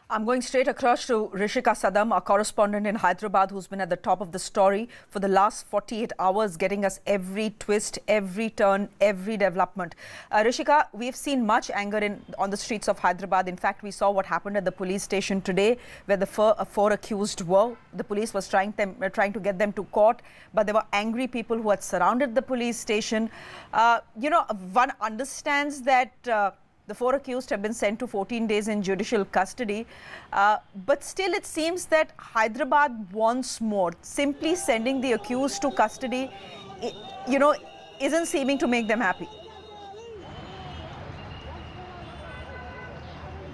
I'm going straight across to Rishika Sadam, our correspondent in Hyderabad, who's been at the top of the story for the last 48 hours, getting us every twist, every turn, every development. Rishika, we've seen much anger on the streets of Hyderabad. In fact, we saw what happened at the police station today, where the four accused were. The police was trying to get them to court, but there were angry people who had surrounded the police station. One understands that the four accused have been sent to 14 days in judicial custody. But still, it seems that Hyderabad wants more. Simply sending the accused to custody, isn't seeming to make them happy.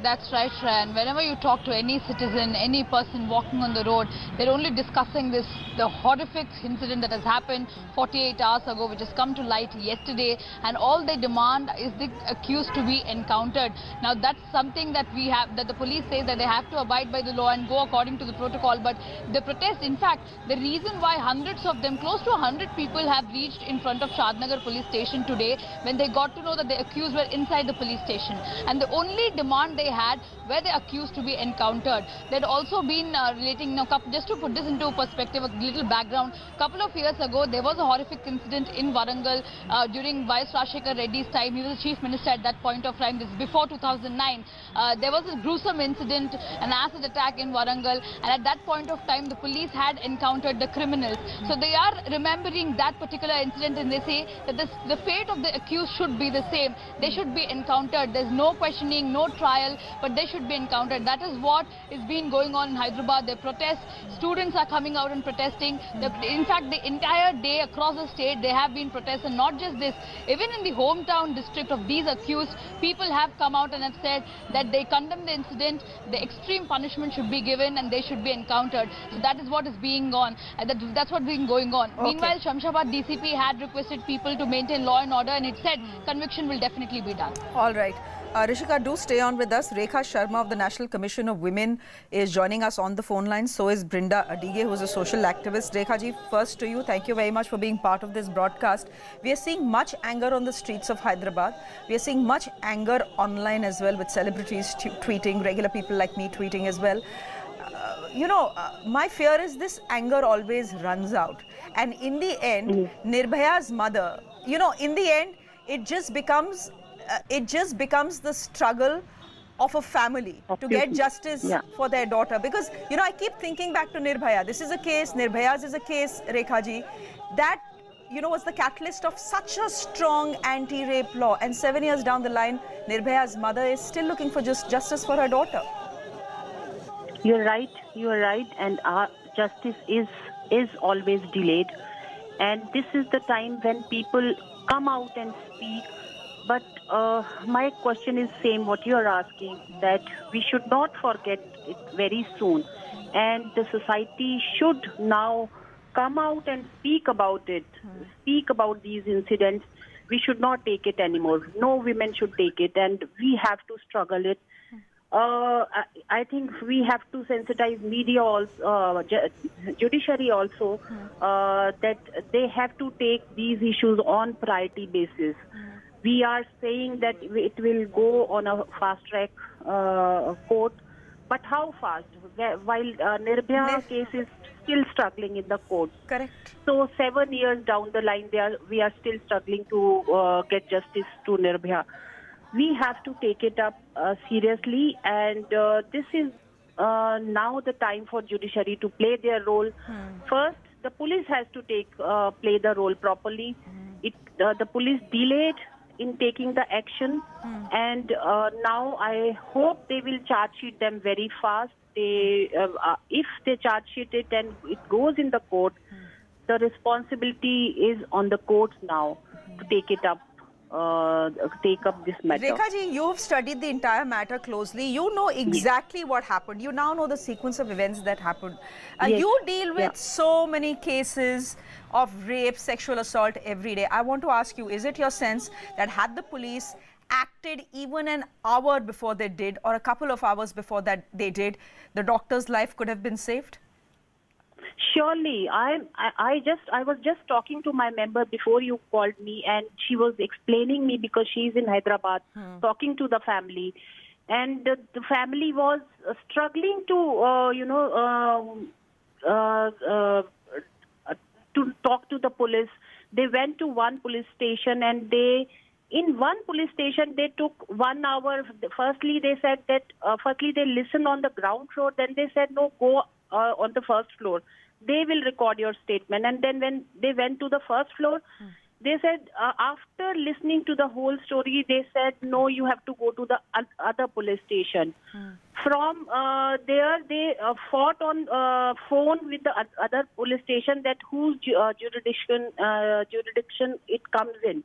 That's right, Shreyan. Whenever you talk to any citizen, any person walking on the road, they're only discussing the horrific incident that has happened 48 hours ago, which has come to light yesterday, and all they demand is the accused to be encountered. Now, that's something that the police say that they have to abide by the law and go according to the protocol, but the protest, in fact, the reason why hundreds of them, close to 100 people have reached in front of Shadnagar police station today when they got to know that the accused were inside the police station, and the only demand they had were the accused to be encountered. They'd also been relating, just to put this into perspective, a little background. A couple of years ago, there was a horrific incident in Warangal during Vice Rashekar Reddy's time. He was the chief minister at that point of time. This is before 2009. There was a gruesome incident, an acid attack in Warangal, and at that point of time, the police had encountered the criminals. So they are remembering that particular incident, and they say that the fate of the accused should be the same. They should be encountered. There's no questioning, no trial, but they should be encountered. That is what is been going on in Hyderabad. They protest. Students are coming out and protesting. In fact, the entire day across the state, they have been protesting. Not just this, even in the hometown district of these accused, people have come out and have said that they condemn the incident, the extreme punishment should be given, and they should be encountered. So that is what is being on. That's what's been going on. Okay. Meanwhile, Shamshabad DCP had requested people to maintain law and order, and it said conviction will definitely be done. All right. Rishika, do stay on with us. Rekha Sharma of the National Commission of Women is joining us on the phone line. So is Brinda Adige, who is a social activist. Rekha ji, first to you, thank you very much for being part of this broadcast. We are seeing much anger on the streets of Hyderabad. We are seeing much anger online as well, with celebrities tweeting, regular people like me tweeting as well. My fear is this anger always runs out. And in the end, Nirbhaya's mother, in the end, it just becomes the struggle of a family to get justice for their daughter. Because, I keep thinking back to Nirbhaya. This is a case, Nirbhaya's is a case, Rekha ji, that, was the catalyst of such a strong anti-rape law. And 7 years down the line, Nirbhaya's mother is still looking for justice for her daughter. You're right, and our justice is always delayed. And this is the time when people come out and speak. But my question is same what you are asking, that we should not forget it very soon. And the society should now come out and speak about it, speak about these incidents. We should not take it anymore. No women should take it, and we have to struggle it. I think we have to sensitize media also, judiciary also, that they have to take these issues on priority basis. We are saying that it will go on a fast-track court, but how fast? While Nirbhaya case is still struggling in the court. Correct. So 7 years down the line, we are still struggling to get justice to Nirbhaya. We have to take it up seriously, and this is now the time for judiciary to play their role. First, the police has to play the role properly. The police delayed in taking the action, and now I hope they will charge sheet them very fast. If they charge sheet it and it goes in the court, the responsibility is on the courts now to take up this matter. Rekha ji, you've studied the entire matter closely. You know exactly what happened. You now know the sequence of events that happened. You deal with so many cases of rape, sexual assault every day. I want to ask you, is it your sense that had the police acted even an hour before they did, or a couple of hours before that they did, the doctor's life could have been saved? Surely. I was just talking to my member before you called me, and she was explaining me, because she's in Hyderabad, talking to the family. and the family was struggling to, to talk to the police. They went to one police station, and in one police station, they took 1 hour. Firstly, they said that, firstly, they listened on the ground floor. Then they said, no, go on the first floor. They will record your statement. And then when they went to the first floor, they said, after listening to the whole story, they said, no, you have to go to the other police station. From there, they fought on phone with the other police station that whose jurisdiction it comes in.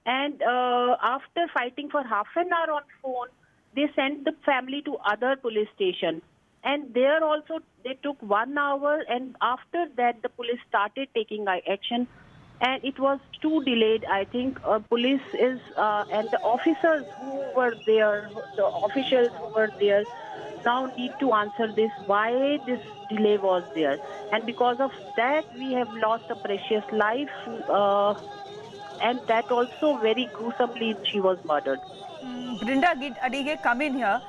And after fighting for half an hour on phone, they sent the family to other police station. And there also, they took 1 hour. And after that, the police started taking action. And it was too delayed. I think police is, and the officers who were there, the officials who were there, now need to answer this, why this delay was there. And because of that, we have lost a precious life. And that also very gruesomely, she was murdered. Brinda Adige, come in here.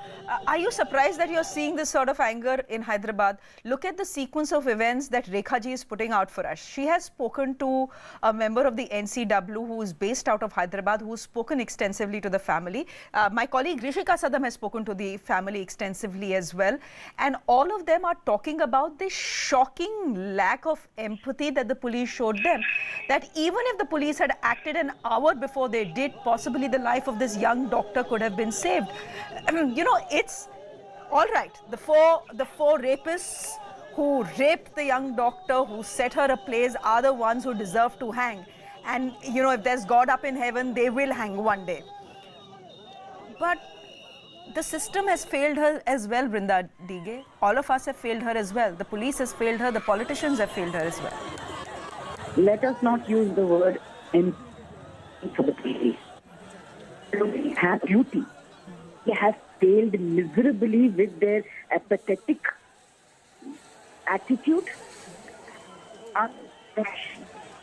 Are you surprised that you're seeing this sort of anger in Hyderabad? Look at the sequence of events that Rekha ji is putting out for us. She has spoken to a member of the NCW who is based out of Hyderabad, who's spoken extensively to the family. My colleague Rishika Sadam has spoken to the family extensively as well. And all of them are talking about the shocking lack of empathy that the police showed them. That even if the police had acted an hour before they did, possibly the life of this young doctor could have been saved. You know, it's all right. The four rapists who raped the young doctor, who set her ablaze, are the ones who deserve to hang. And, you know, if there's God up in heaven, they will hang one day. But the system has failed her as well, Brinda Dige. All of us have failed her as well. The police has failed her. The politicians have failed her as well. Let us not use the word empathy for the police. They have duty. They have failed miserably with their apathetic attitude.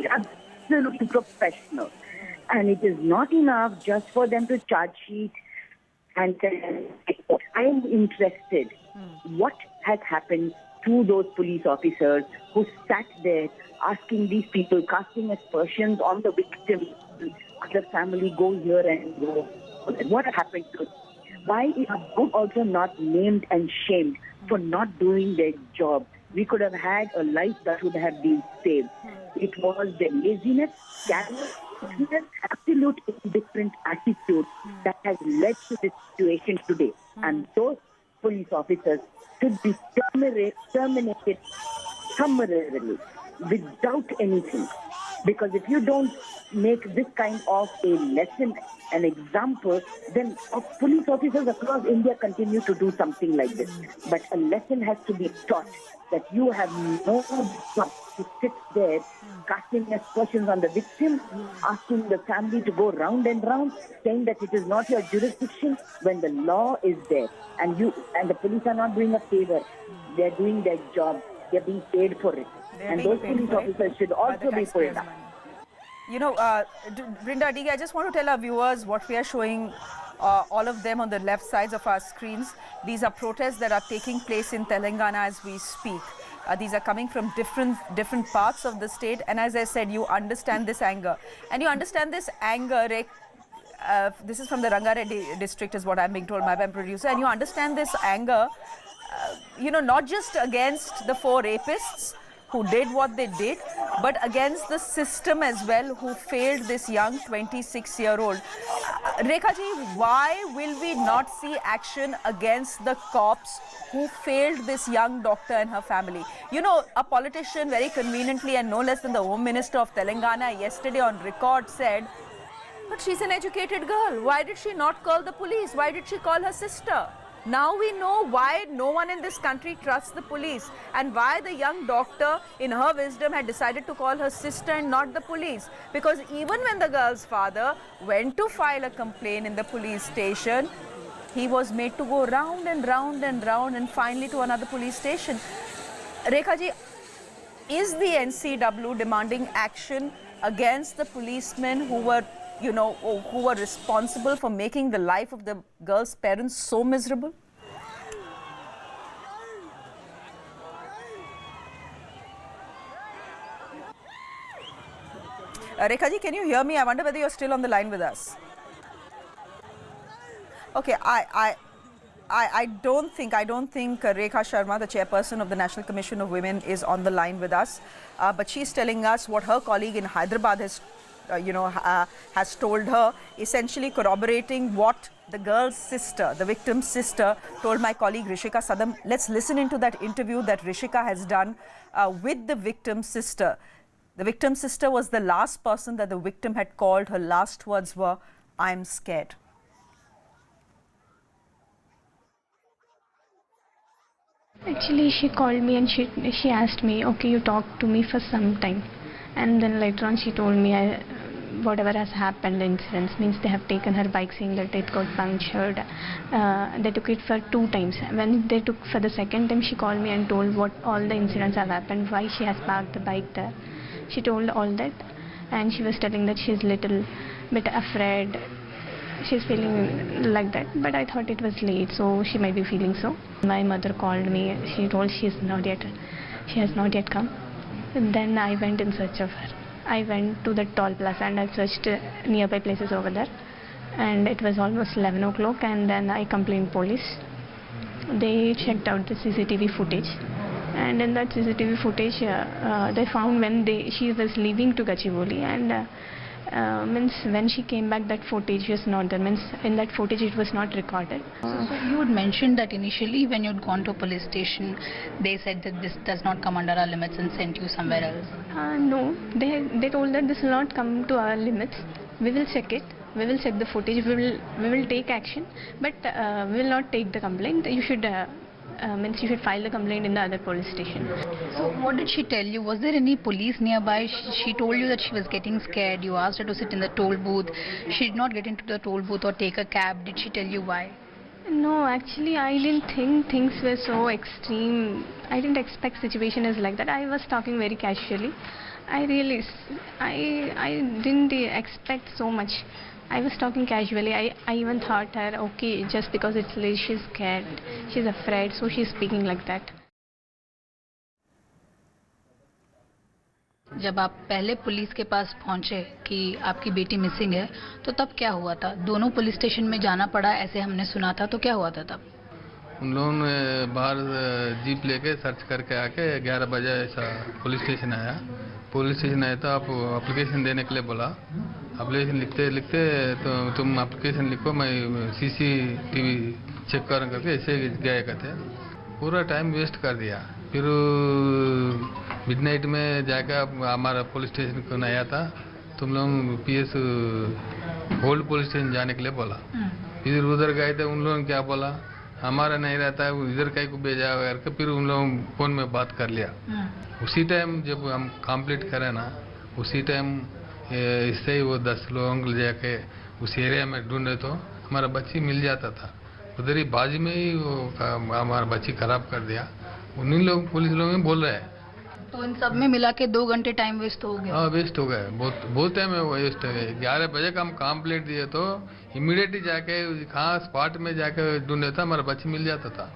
Absolutely professional. And it is not enough just for them to charge sheet and say, I am interested. What has happened to those police officers who sat there asking these people, casting aspersions on the victim, the family, go here and go. What happened to them? Why is them also not named and shamed for not doing their job? We could have had a life that would have been saved. It was the laziness, carelessness, absolute indifferent attitude that has led to this situation today. And those police officers should be terminated summarily, without anything. Because if you don't make this kind of a lesson, an example, then police officers across India continue to do something like this. But a lesson has to be taught that you have no job to sit there casting aspersions on the victim, asking the family to go round and round, saying that it is not your jurisdiction when the law is there. And the police are not doing a favor. They are doing their job. They are being paid for it. And those police officers should also be pulled up. You know, Brinda Adige, I just want to tell our viewers what we are showing, all of them on the left sides of our screens. These are protests that are taking place in Telangana as we speak. These are coming from different parts of the state. And as I said, you understand this anger. And you understand this anger, this is from the Rangareddy district is what I'm being told by my producer. And you understand this anger, you know, not just against the 4 rapists who did what they did, but against the system as well, who failed this young 26-year-old. Rekha ji, why will we not see action against the cops who failed this young doctor and her family? You know, a politician very conveniently, and no less than the Home Minister of Telangana yesterday on record said, but she's an educated girl. Why did she not call the police? Why did she call her sister? Now we know why no one in this country trusts the police, and why the young doctor, in her wisdom, had decided to call her sister and not the police. Because even when the girl's father went to file a complaint in the police station, he was made to go round and round and round and finally to another police station. Rekha ji, is the NCW demanding action against the policemen who were you know, who were responsible for making the life of the girl's parents so miserable? Rekha ji, can you hear me? I wonder whether you're still on the line with us. Okay, I don't think Rekha Sharma, the chairperson of the National Commission of Women, is on the line with us. But she's telling us what her colleague in Hyderabad has, has told her, essentially corroborating what the girl's sister, the victim's sister, told my colleague Rishika Sadam. Let's listen into that interview that Rishika has done with the victim's sister. The victim's sister was the last person that the victim had called. Her last words were, "I'm scared." Actually, she called me and she asked me, okay, you talked to me for some time. And then later on she told me whatever has happened, the incidents, means they have taken her bike saying that it got punctured. They took it for 2 times. When they took for the second time, she called me and told what all the incidents have happened, why she has parked the bike there. She told all that, and she was telling that she's little bit afraid. She's feeling like that, but I thought it was late, so she might be feeling so. My mother called me. She told she has not yet come. And then I went in search of her. I went to the toll plaza and I searched nearby places over there. And it was almost 11 o'clock, and then I complained police. They checked out the CCTV footage. And in that CCTV footage, they found when she was leaving to Gachibowli, and means when she came back, that footage was not there. Means in that footage it was not recorded. So you had mentioned that initially when you'd gone to a police station, they said that this does not come under our limits and sent you somewhere else. No, they told that this will not come to our limits. We will check it. We will check the footage. We will take action, but we will not take the complaint. You should you should file the complaint in the other police station. So what did she tell you? Was there any police nearby? She told you that she was getting scared. You asked her to sit in the toll booth. She did not get into the toll booth or take a cab. Did she tell you why? No, actually I didn't think things were so extreme. I didn't expect situation is like that. I was talking very casually. I didn't expect so much. I was talking casually. I even thought her, okay, just because it's late, she's scared, she's afraid, so she's speaking like that. जब आप पहले police के पास पहुंचे कि आपकी बेटी missing है, तो तब क्या हुआ था? दोनों पुलिस स्टेशन में जाना पड़ा, ऐसे हमने सुना था, तो क्या हुआ था तब? उन लोगों ने बाहर जीप लेके सर्च करके आके 11 बजे ऐसा पुलिस स्टेशन आया। पुलिस स्टेशन आया तो आप एप्लीकेशन देने के लिए बोला। एप्लीकेशन लिखते तो तुम एप्लीकेशन लिखो, मैं CCTV चेक करूँ करके ऐसे गए कहते। पूरा टाइम वेस्ट कर दिया। फिर मिडनाइट में जाकर हमारा पुलिस स्टेशन को आया था, तुम लोग PS ओल्ड पुलिस स्टेशन जाने के लिए बोला। इधर उधर गए थे, उन लोगों ने क्या बोला, हमारा नहीं रहता है, इधर कहीं को भेजा करके फिर उन लोगों फोन में बात कर लिया। उसी टाइम जब हम कंप्लीट करें ना, उसी टाइम इससे ही वो 10 लोगों को ले जाके उस एरिया में ढूंढे तो हमारा बच्ची मिल जाता था। उधर ही बाजी में ही वो हमारा बच्ची खराब कर दिया। उन्हीं लोग पुलिस लोग ही बोल रहे हैं। तो इन सब में मिला के 2 घंटे टाइम वेस्ट हो गया। हाँ, वेस्ट हो गए, बहुत टाइम वेस्ट हो गए। 11 बजे का हम कंप्लीट दिए तो इमीडिएटली जाके कहाँ स्पॉट में जाके ढूंढे था, हमारा बच्ची मिल जाता था।